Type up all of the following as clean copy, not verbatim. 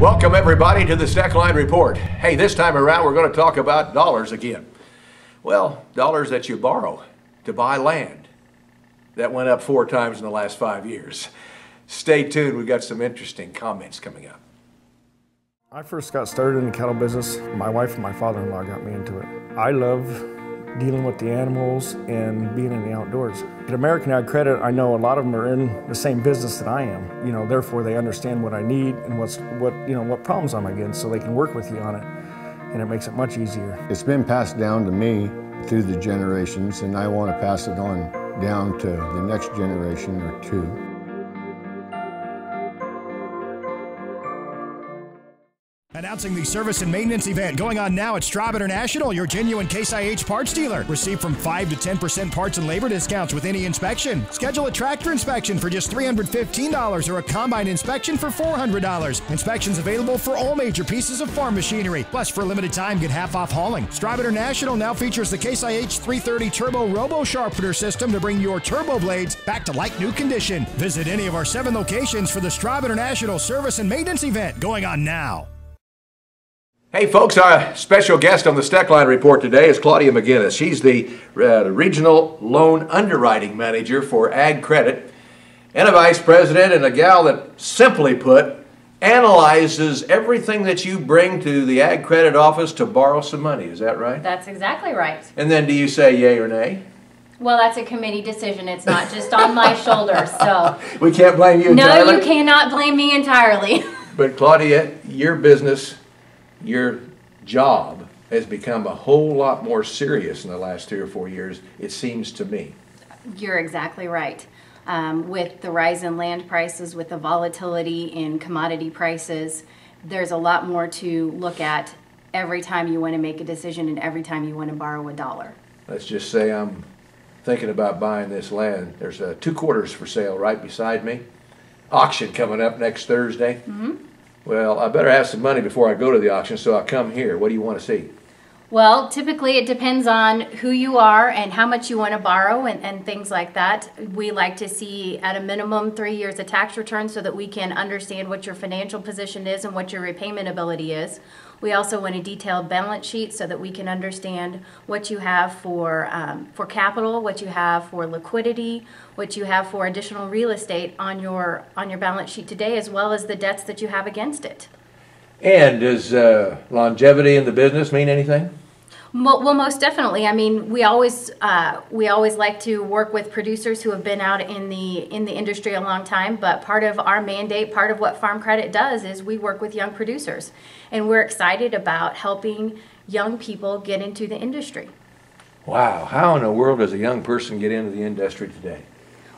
Welcome everybody to the Steckline Report. Hey, this time around we're going to talk about dollars again. Well, dollars that you borrow to buy land. That went up 4 times in the last 5 years. Stay tuned, we've got some interesting comments coming up. I first got started in the cattle business. My wife and my father-in-law got me into it. I love dealing with the animals and being in the outdoors. At American Ag Credit, I know a lot of them are in the same business that I am. Therefore they understand what I need and what problems I'm against, so they can work with you on it, and it makes it much easier. It's been passed down to me through the generations, and I want to pass it on down to the next generation or two. Announcing the service and maintenance event going on now at Straub International, your genuine Case IH parts dealer. Receive from 5 to 10% parts and labor discounts with any inspection. Schedule a tractor inspection for just $315 or a combine inspection for $400. Inspections available for all major pieces of farm machinery. Plus, for a limited time, get half off hauling. Straub International now features the Case IH 330 Turbo Robo Sharpener system to bring your turbo blades back to like new condition. Visit any of our 7 locations for the Straub International service and maintenance event going on now. Hey folks, our special guest on the Steckline Report today is Claudia McGinness. She's the Regional Loan Underwriting Manager for Ag Credit and a Vice President, and a gal that, simply put, analyzes everything that you bring to the Ag Credit office to borrow some money. Is that right? That's exactly right. And then do you say yay or nay? Well, that's a committee decision. It's not just on my shoulders, so. We can't blame you entirely? No, you cannot blame me entirely. But Claudia, your business, your job has become a whole lot more serious in the last 3 or 4 years, it seems to me. You're exactly right. With the rise in land prices, with the volatility in commodity prices, there's a lot more to look at every time you want to make a decision and every time you want to borrow a dollar. Let's just say I'm thinking about buying this land. There's 2 quarters for sale right beside me. Auction coming up next Thursday. Mm-hmm. Well, I better have some money before I go to the auction, so I'll come here. What do you want to see? Well, typically it depends on who you are and how much you want to borrow and things like that. We like to see at a minimum 3 years of tax returns so that we can understand what your financial position is and what your repayment ability is. We also want a detailed balance sheet so that we can understand what you have for capital, what you have for liquidity, what you have for additional real estate on your balance sheet today, as well as the debts that you have against it. And does longevity in the business mean anything? Well, most definitely. I mean, we always like to work with producers who have been out in the industry a long time. But part of our mandate, part of what Farm Credit does, is we work with young producers, and we're excited about helping young people get into the industry. Wow! How in the world does a young person get into the industry today?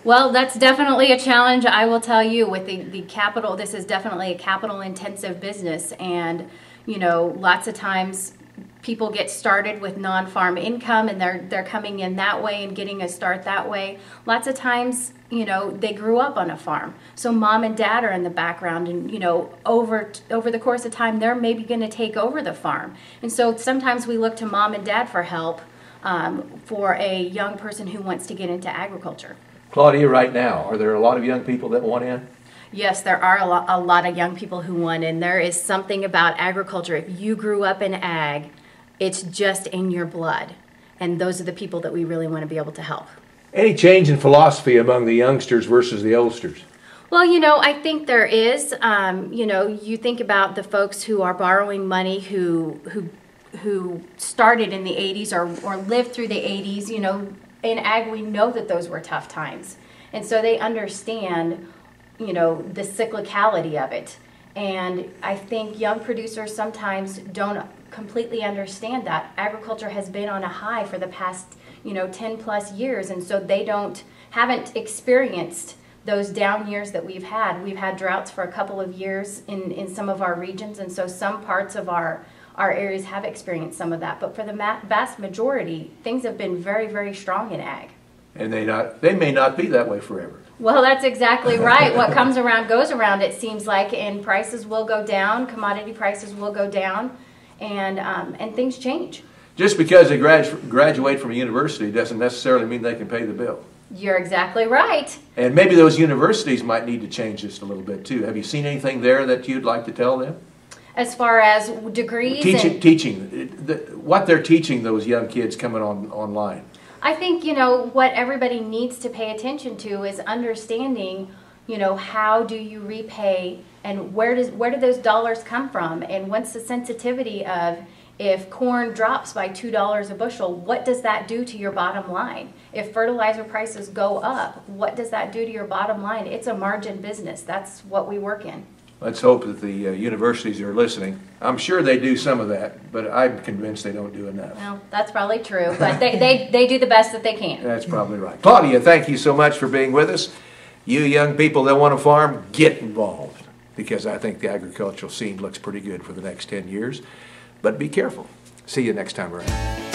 Well, that's definitely a challenge. I will tell you, with the capital, this is definitely a capital-intensive business, and lots of times people get started with non-farm income and they're coming in that way and getting a start that way. Lots of times, they grew up on a farm. So mom and dad are in the background, and over the course of time, they're maybe going to take over the farm. And so sometimes we look to mom and dad for help for a young person who wants to get into agriculture. Claudia, right now, are there a lot of young people that want in? Yes, there are a lot of young people who want in. There is something about agriculture. If you grew up in ag, it's just in your blood. And those are the people that we really want to be able to help. Any change in philosophy among the youngsters versus the oldsters? Well, I think there is. You think about the folks who are borrowing money who started in the 80s or lived through the 80s. In ag, we know that those were tough times. And so they understand, the cyclicality of it. And I think young producers sometimes don't completely understand that. Agriculture has been on a high for the past, 10 plus years, and so they haven't experienced those down years that we've had. We've had droughts for a couple of years in some of our regions, and so some parts of our areas have experienced some of that. But for the vast majority, things have been very, very strong in ag. And they may not be that way forever. Well, that's exactly right. What comes around goes around, it seems like, and prices will go down, commodity prices will go down, and things change. Just because they graduate from a university doesn't necessarily mean they can pay the bill. You're exactly right. And maybe those universities might need to change just a little bit too. Have you seen anything there that you'd like to tell them? As far as degrees? What they're teaching those young kids coming online. I think, what everybody needs to pay attention to is understanding, how do you repay and where do those dollars come from, and what's the sensitivity of if corn drops by $2 a bushel, what does that do to your bottom line? If fertilizer prices go up, what does that do to your bottom line? It's a margin business. That's what we work in. Let's hope that the universities are listening. I'm sure they do some of that, but I'm convinced they don't do enough. Well, that's probably true, but they do the best that they can. That's probably right. Claudia, thank you so much for being with us. You young people that want to farm, get involved, because I think the agricultural scene looks pretty good for the next 10 years. But be careful. See you next time around.